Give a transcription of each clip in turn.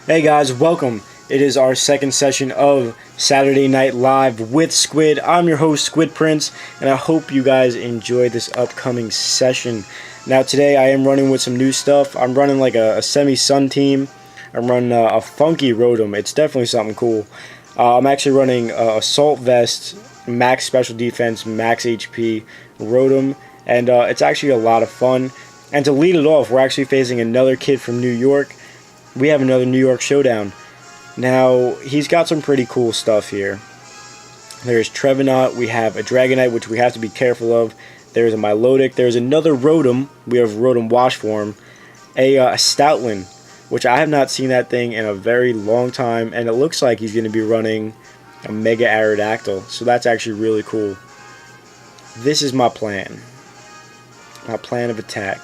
Hey guys, welcome. It is our second session of Saturday Night Live with Squid. I'm your host, Squidprints, and I hope you guys enjoy this upcoming session. Now today I am running with some new stuff. I'm running like a semi-sun team. I'm running a funky Rotom. It's definitely something cool. I'm actually running Assault Vest, Max Special Defense, Max HP Rotom, and it's actually a lot of fun. And to lead it off, we're actually facing another kid from New York. We have another New York showdown. Now, he's got some pretty cool stuff here. There's Trevenant, we have a Dragonite, which we have to be careful of. There's a Milotic, there's another Rotom, we have Rotom Wash Form, a Stoutland, which I have not seen that thing in a very long time, and it looks like he's going to be running a Mega Aerodactyl, so that's actually really cool. This is my plan of attack.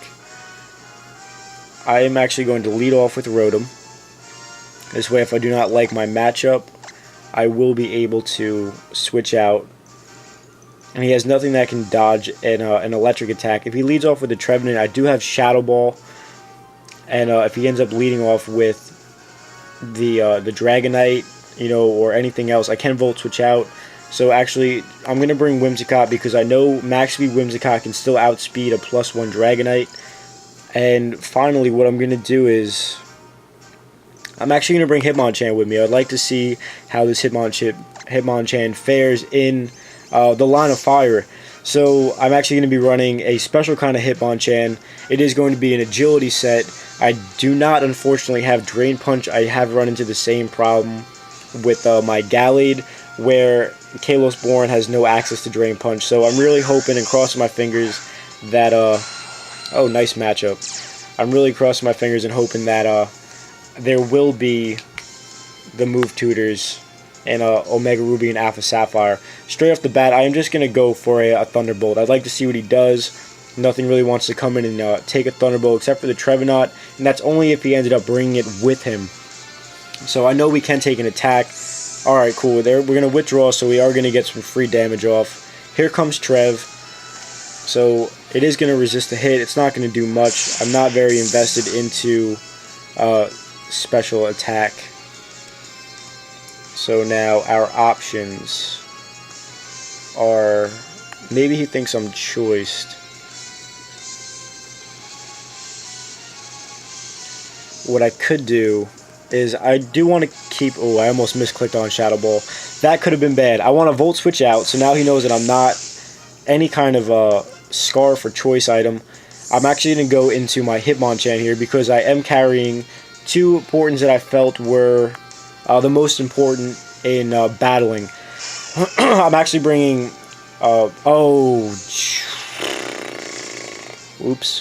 I am actually going to lead off with Rotom. This way, if I do not like my matchup, I will be able to switch out. And he has nothing that can dodge an electric attack. If he leads off with a Trevenant, I do have Shadow Ball. And if he ends up leading off with the Dragonite, or anything else, I can Volt Switch out. So actually, I'm going to bring Whimsicott because I know Max Speed Whimsicott can still outspeed a +1 Dragonite. And finally, what I'm going to do is, I'm actually going to bring Hitmonchan with me. I'd like to see how this Hitmonchan fares in the line of fire. So I'm actually going to be running a special kind of Hitmonchan. It is going to be an agility set. I do not, unfortunately, have Drain Punch. I have run into the same problem with my Gallade, where Kalos Born has no access to Drain Punch. So I'm really hoping and crossing my fingers that... Oh, nice matchup. I'm really crossing my fingers and hoping that there will be the move tutors in Omega Ruby and Alpha Sapphire. Straight off the bat, I am just going to go for a Thunderbolt. I'd like to see what he does. Nothing really wants to come in and take a Thunderbolt except for the Trevenant, and that's only if he ended up bringing it with him. So I know we can take an attack. Alright, cool. We're going to withdraw, so we are going to get some free damage off. Here comes Trev. So it is going to resist the hit. It's not going to do much. I'm not very invested into special attack. So now our options are, maybe he thinks I'm choiced. What I could do is, I do want to keep, oh, I almost misclicked on Shadow Ball. That could have been bad. I want to Volt Switch out, so now he knows that I'm not any kind of Scarf or choice item. I'm actually going to go into my Hitmonchan here because I am carrying two Portents that I felt were the most important in battling. I'm actually bringing oops.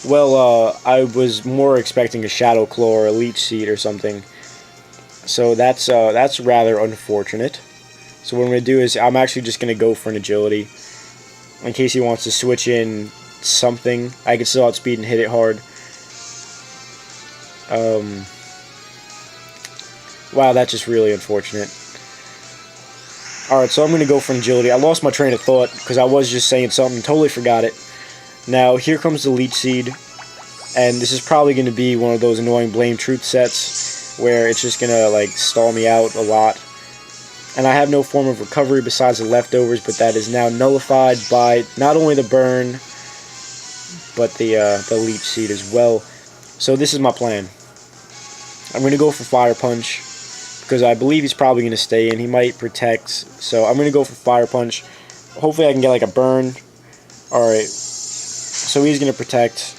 Well, I was more expecting a Shadow Claw or a Leech Seed or something, so that's rather unfortunate. So what I'm going to do is, I'm actually just going to go for an agility. In case he wants to switch in something, I can still outspeed and hit it hard. Wow, that's just really unfortunate. Alright, so I'm going to go for an agility. I lost my train of thought because I was just saying something, totally forgot it. Now, here comes the Leech Seed. And this is probably going to be one of those annoying Blame Truth sets where it's just going to, like, stall me out a lot. And I have no form of recovery besides the leftovers, but that is now nullified by not only the burn, but the Leech Seed as well. So this is my plan. I'm going to go for Fire Punch, because I believe he's probably going to stay in. He might protect, so I'm going to go for Fire Punch. Hopefully I can get like a burn. Alright, so he's going to protect.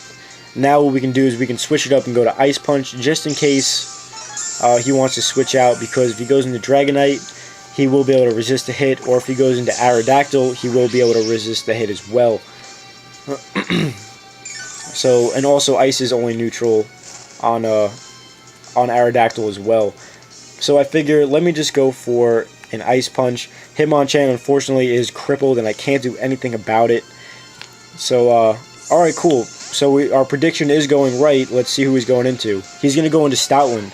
Now what we can do is we can switch it up and go to Ice Punch, just in case he wants to switch out, because if he goes into Dragonite, he will be able to resist the hit, or if he goes into Aerodactyl, he will be able to resist the hit as well. So, and also Ice is only neutral on Aerodactyl as well. So I figure, let me just go for an Ice Punch. Hitmonchan, unfortunately, is crippled, and I can't do anything about it. So, alright, cool. So our prediction is going right. Let's see who he's going into. He's going to go into Stoutland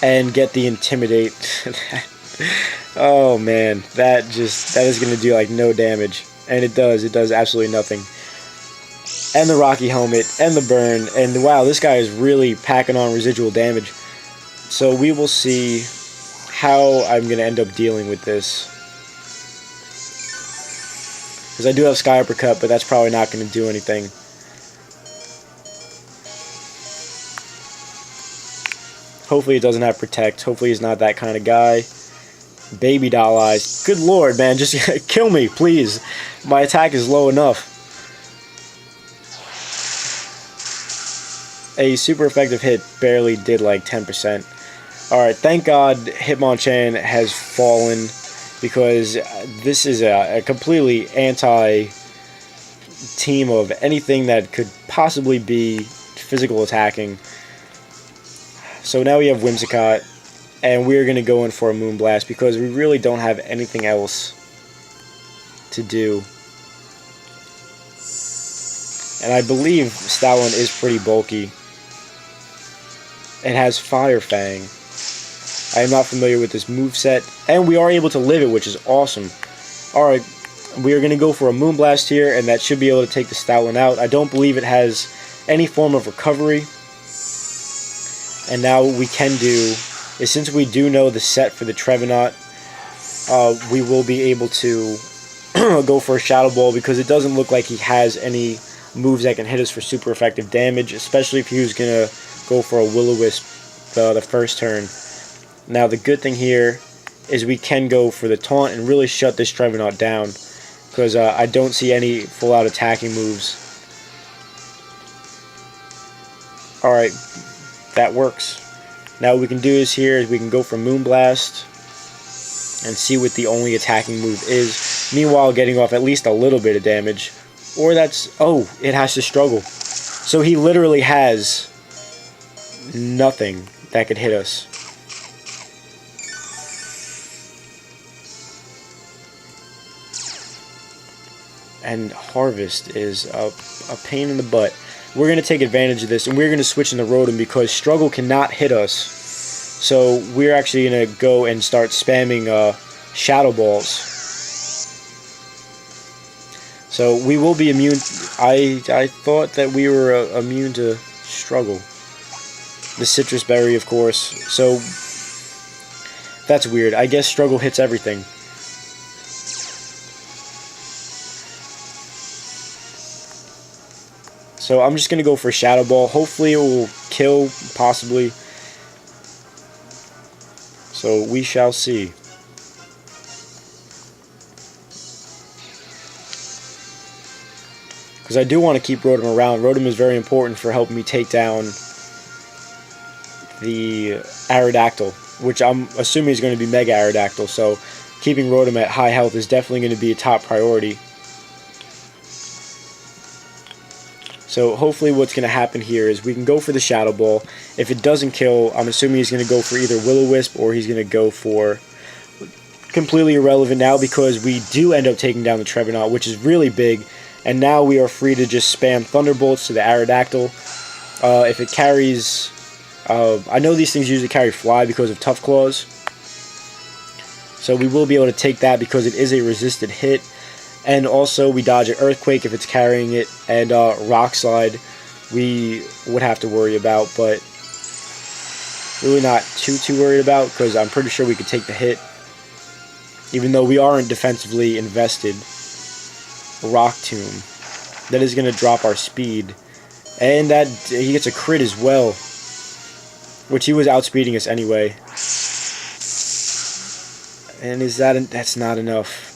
and get the Intimidate. Oh man, that is going to do like no damage, and it does absolutely nothing. and the Rocky helmet, and the burn, and wow, this guy is really packing on residual damage. So we will see how I'm going to end up dealing with this. Because I do have Sky Uppercut, but that's probably not going to do anything. Hopefully it doesn't have Protect. Hopefully he's not that kind of guy. Baby doll eyes. Good lord, man. Just kill me, please. My attack is low enough. A super effective hit barely did like 10%. Alright, thank God Hitmonchan has fallen, because this is a completely anti-team of anything that could possibly be physical attacking. So now we have Whimsicott, and we're going to go in for a Moonblast because we really don't have anything else to do. And I believe Stoutland is pretty bulky. It has Fire Fang. I am not familiar with this moveset, and we are able to live it, which is awesome. Alright, we are going to go for a Moonblast here, and that should be able to take the Stoutland out. I don't believe it has any form of recovery. And now what we can do is, since we do know the set for the Trevenant, we will be able to go for a Shadow Ball, because it doesn't look like he has any moves that can hit us for super effective damage, especially if he was going to go for a Will-O-Wisp the first turn. Now the good thing here is we can go for the Taunt and really shut this Trevenant down, because I don't see any full-out attacking moves. Alright, that works. Now what we can do is we can go for Moonblast and see what the only attacking move is, meanwhile getting off at least a little bit of damage. Or that's... oh, it has to struggle. So he literally has nothing that could hit us. And Harvest is a pain in the butt. We're going to take advantage of this, and we're going to switch into Rotom because Struggle cannot hit us. So we're actually going to go and start spamming Shadow Balls. So we will be immune. I thought that we were immune to Struggle. The Citrus Berry, of course. So that's weird. I guess Struggle hits everything. So I'm just going to go for Shadow Ball. Hopefully it will kill, possibly. So we shall see. Because I do want to keep Rotom around. Rotom is very important for helping me take down the Aerodactyl, which I'm assuming is going to be Mega Aerodactyl. So keeping Rotom at high health is definitely going to be a top priority. So hopefully what's going to happen here is we can go for the Shadow Ball. If it doesn't kill, I'm assuming he's going to go for either Will-O-Wisp or he's going to go for... completely irrelevant now, because we do end up taking down the Trevenant, which is really big. And now we are free to just spam Thunderbolts to the Aerodactyl. If it carries... I know these things usually carry Fly because of Tough Claws. So we will be able to take that because it is a resisted hit. And also we dodge an Earthquake if it's carrying it, and Rock Slide we would have to worry about, but really not too worried about, because I'm pretty sure we could take the hit. Even though we aren't defensively invested. Rock Tomb. That is going to drop our speed. And that he gets a crit as well, which he was outspeeding us anyway. And that's not enough.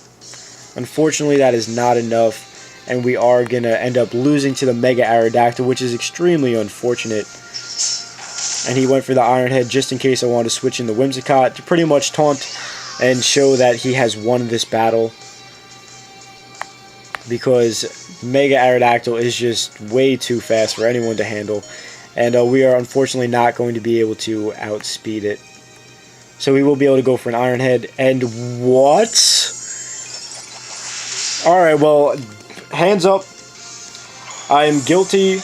Unfortunately, that is not enough, and we are going to end up losing to the Mega Aerodactyl, which is extremely unfortunate. And he went for the Iron Head just in case I wanted to switch in the Whimsicott to pretty much taunt and show that he has won this battle. Because Mega Aerodactyl is just way too fast for anyone to handle, and we are unfortunately not going to be able to outspeed it. So we will be able to go for an Iron Head, and what? Alright, well, hands up. I am guilty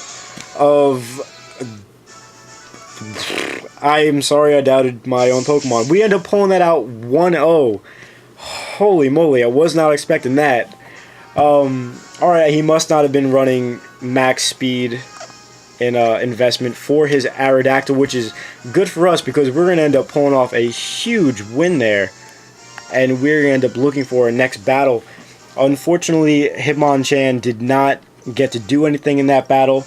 of... I am sorry I doubted my own Pokemon. We end up pulling that out 1-0. Holy moly, I was not expecting that. Alright, he must not have been running max speed in investment for his Aerodactyl, which is good for us because we're going to end up pulling off a huge win there. And we're going to end up looking for our next battle. Unfortunately, Hitmonchan did not get to do anything in that battle.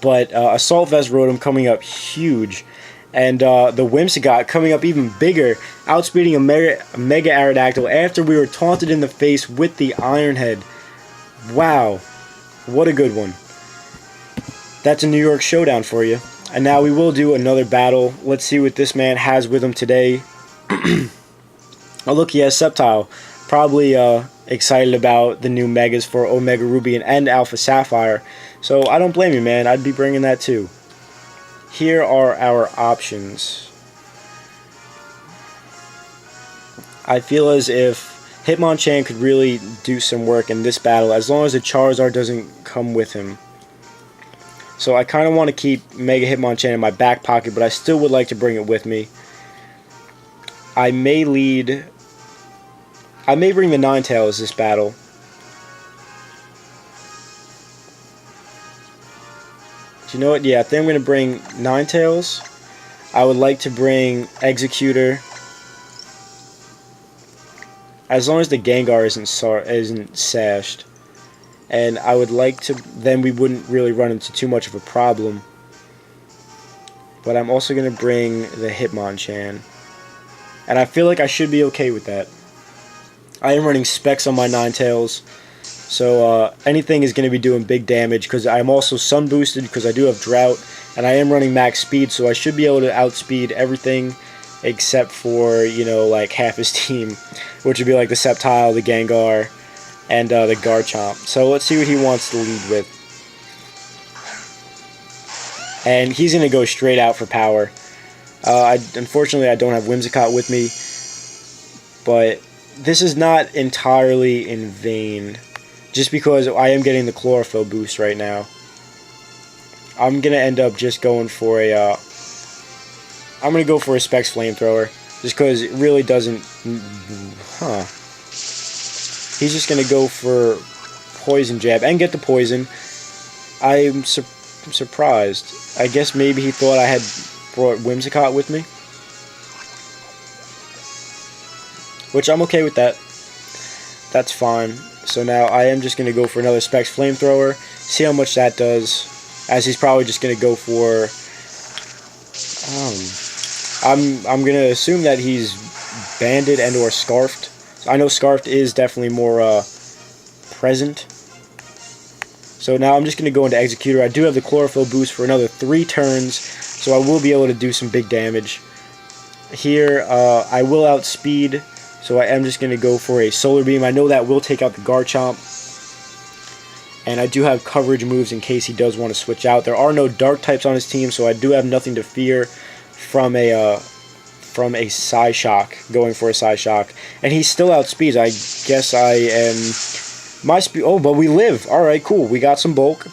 But Assault Vest Rotom coming up huge. And the Whimsicott coming up even bigger, outspeeding a Mega Aerodactyl after we were taunted in the face with the Iron Head. Wow, what a good one. That's a New York Showdown for you. And now we will do another battle. Let's see what this man has with him today. Oh look, he has Sceptile. Probably excited about the new Megas for Omega Ruby and Alpha Sapphire. So I don't blame you, man. I'd be bringing that too. Here are our options. I feel as if Hitmonchan could really do some work in this battle as long as the Charizard doesn't come with him. So I kind of want to keep Mega Hitmonchan in my back pocket, but I still would like to bring it with me. I may bring the Ninetales this battle. Do you know what? Yeah, I think I'm going to bring Ninetales. I would like to bring Executor. As long as the Gengar isn't sashed. And I would like to, then we wouldn't really run into too much of a problem. But I'm also going to bring the Hitmonchan. And I feel like I should be okay with that. I am running Specs on my Ninetales. So anything is going to be doing big damage because I'm also Sun boosted because I do have Drought. And I am running max speed, so I should be able to outspeed everything except for, you know, like half his team. Which would be like the Sceptile, the Gengar, and the Garchomp. So let's see what he wants to lead with. And he's going to go straight out for power. Unfortunately, I don't have Whimsicott with me. But this is not entirely in vain. Just because I am getting the Chlorophyll boost right now. I'm going to end up just going for a... I'm going to go for a Specs Flamethrower. Just because it really doesn't... He's just going to go for Poison Jab and get the poison. I'm surprised. I guess maybe he thought I had brought Whimsicott with me. Which I'm okay with that. That's fine. So now I am just going to go for another Specs Flamethrower. See how much that does. As he's probably just going to go for... I'm going to assume that he's Banded and or Scarfed. I know Scarfed is definitely more present. So now I'm just going to go into Executor. I do have the Chlorophyll boost for another 3 turns, so I will be able to do some big damage. Here, I will outspeed, so I am just going to go for a Solar Beam. I know that will take out the Garchomp. And I do have coverage moves in case he does want to switch out. There are no Dark types on his team, so I do have nothing to fear from a Psyshock, going for a Psyshock. And he still outspeeds. I guess I am... My speed... Oh, but we live. Alright, cool. We got some bulk.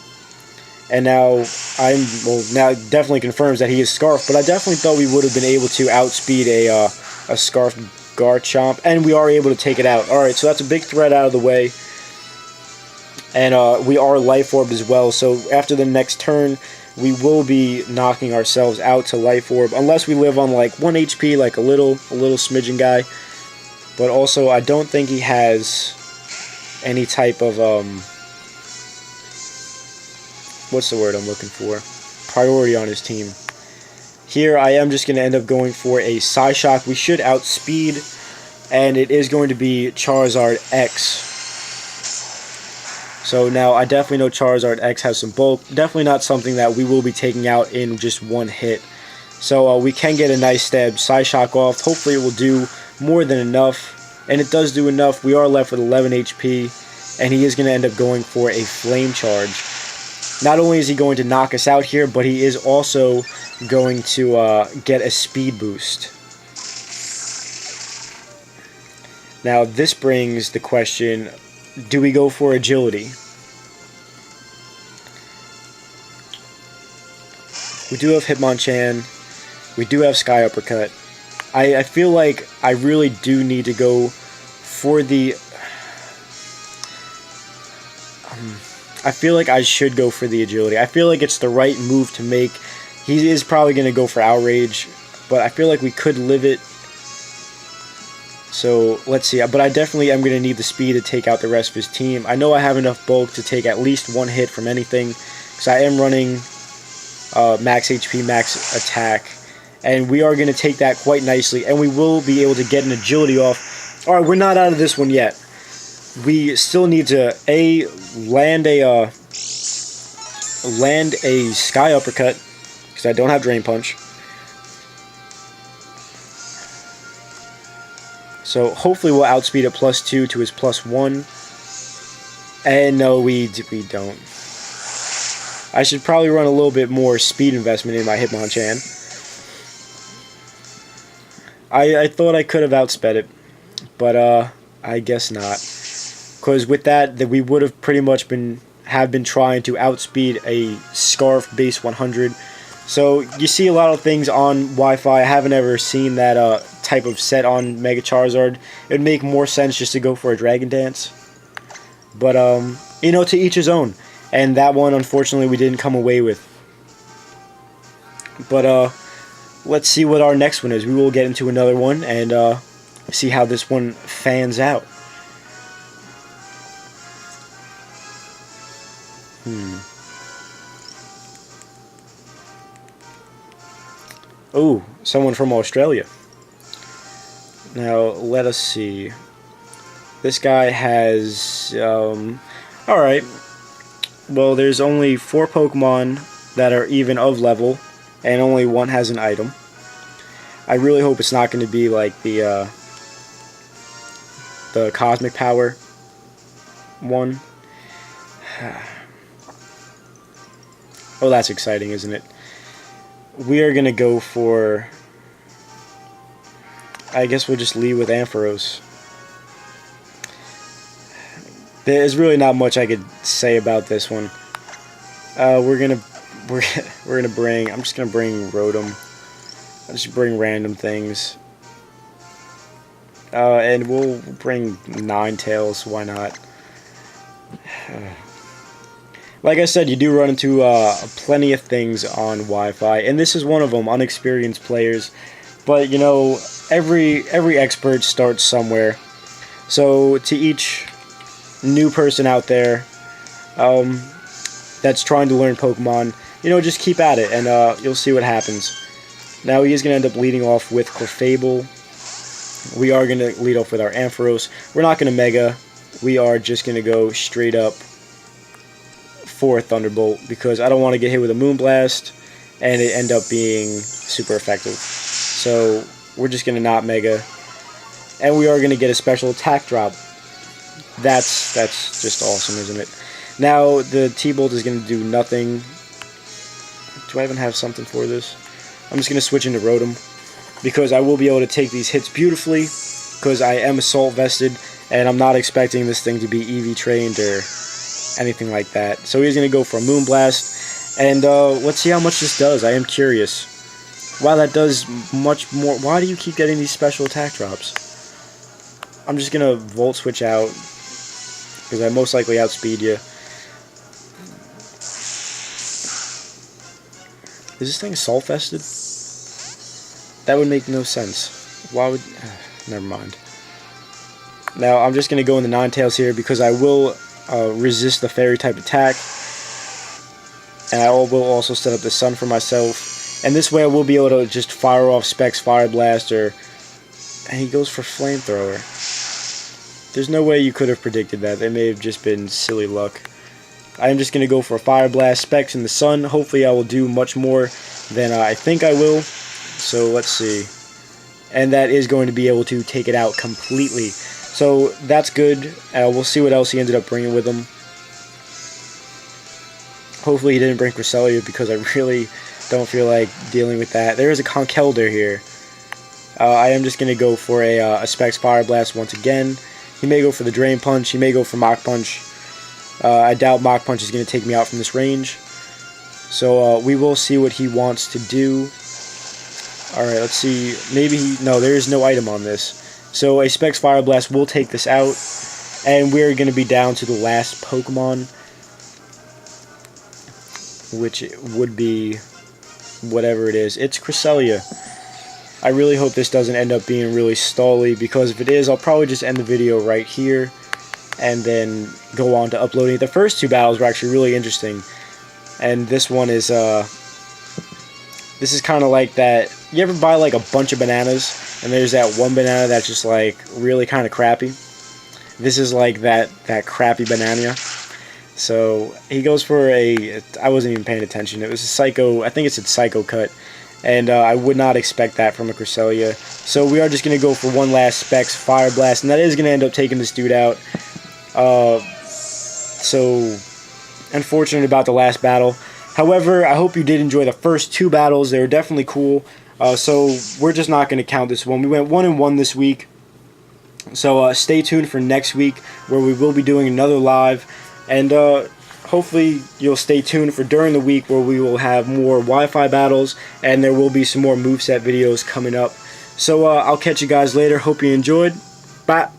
And now now it definitely confirms that he is Scarfed, but I definitely thought we would have been able to outspeed a Scarfed Garchomp, and we are able to take it out. Alright, so that's a big threat out of the way. And we are Life Orb as well, so after the next turn, we will be knocking ourselves out to Life Orb, unless we live on like 1 HP, like a little smidgen guy. But also, I don't think he has any type of, what's the word I'm looking for? Priority on his team. Here, I am just going to end up going for a Psyshock. We should outspeed, and it is going to be Charizard X. So now I definitely know Charizard X has some bulk. Definitely not something that we will be taking out in just one hit. So we can get a nice stab Psyshock off. Hopefully it will do more than enough. And it does do enough. We are left with 11 HP. And he is going to end up going for a Flame Charge. Not only is he going to knock us out here, but he is also going to get a speed boost. Now this brings the question... Do we go for Agility? We do have Hitmonchan. We do have Sky Uppercut. I feel like I really do need to go for the... I feel like I should go for the agility. I feel like it's the right move to make. He is probably going to go for outrage, but I feel like we could live it. So let's see. But I definitely am going to need the speed to take out the rest of his team. I know I have enough bulk to take at least one hit from anything, because I am running max HP, max attack, and we are going to take that quite nicely, and we will be able to get an agility off. All right, we're not out of this one yet. We still need to land a sky uppercut, because I don't have drain punch. So hopefully we'll outspeed at +2 to his +1. And no, we don't. I should probably run a little bit more speed investment in my Hitmonchan. I thought I could have outsped it, but I guess not. Because with that we would have pretty much been trying to outspeed a Scarf base 100. So you see a lot of things on Wi-Fi. I haven't ever seen that type of set on Mega Charizard. It would make more sense just to go for a Dragon Dance. But you know, to each his own. And that one, unfortunately, we didn't come away with. But let's see what our next one is. We will get into another one and see how this one fans out. Oh, someone from Australia. Now, let us see. This guy has... alright. Well, there's only 4 Pokemon that are even of level, and only one has an item. I really hope it's not going to be like the Cosmic Power one. Oh, that's exciting, isn't it? We are going to go for... I guess we'll just lead with Ampharos. There's really not much I could say about this one. We're gonna bring... I'm just gonna bring Rotom. I'll just bring random things. And we'll bring Ninetales, why not? Like I said, you do run into plenty of things on Wi-Fi, and this is one of them, unexperienced players. But, you know, every expert starts somewhere. So, to each new person out there that's trying to learn Pokemon, you know, just keep at it, and you'll see what happens. Now, he is going to end up leading off with Clefable. We are going to lead off with our Ampharos. We're not going to Mega. We are just going to go straight up for Thunderbolt, because I don't want to get hit with a Moonblast and it end up being super effective. So we're just going to not Mega, and we are going to get a special attack drop. That's just awesome, isn't it? Now the T-Bolt is going to do nothing. Do I even have something for this? I'm just going to switch into Rotom, because I will be able to take these hits beautifully, because I am Assault Vested, and I'm not expecting this thing to be EV trained or anything like that. So he's going to go for a Moonblast, and let's see how much this does. I am curious. Wow, that does much more. Why do you keep getting these special attack drops? I'm just going to Volt Switch out, because I most likely outspeed you. Is this thing Assault Vested? That would make no sense. Why would... never mind. Now, I'm just going to go in the Ninetales here, because I will resist the Fairy type attack. And I will also set up the Sun for myself. And this way I will be able to just fire off Specs Fire Blast, or... And he goes for Flamethrower. There's no way you could have predicted that. That may have just been silly luck. I am just going to go for a Fire Blast, Specs, and the Sun. Hopefully I will do much more than I think I will. So let's see. And that is going to be able to take it out completely. So that's good. We'll see what else he ended up bringing with him. Hopefully he didn't bring Cresselia, because I really don't feel like dealing with that. There is a Conkeldurr here. I am just going to go for a Specs Fire Blast once again. He may go for the Drain Punch. He may go for Mach Punch. I doubt Mach Punch is going to take me out from this range. So we will see what he wants to do. Alright, let's see. Maybe he... No, there is no item on this. So a Specs Fire Blast will take this out. And we're going to be down to the last Pokemon. which would be whatever it is. It's Cresselia. I really hope this doesn't end up being really stally, because if it is, I'll probably just end the video right here and then go on to uploading it. The first two battles were actually really interesting, and this one is this is kind of like that. You ever buy like a bunch of bananas and there's that one banana that's just like really kind of crappy? This is like that crappy banana. So he goes for a, I wasn't even paying attention, it was a Psycho, I think it's a Psycho cut, and I would not expect that from a Cresselia. So we are just going to go for one last Specs Fire Blast, and that is going to end up taking this dude out. So unfortunate about the last battle. However, I hope you did enjoy the first two battles. They were definitely cool. So we're just not going to count this one. We went 1-1 this week. So stay tuned for next week, where we will be doing another live. And hopefully you'll stay tuned for during the week, where we will have more Wi-Fi battles, and there will be some more moveset videos coming up. So I'll catch you guys later. Hope you enjoyed. Bye.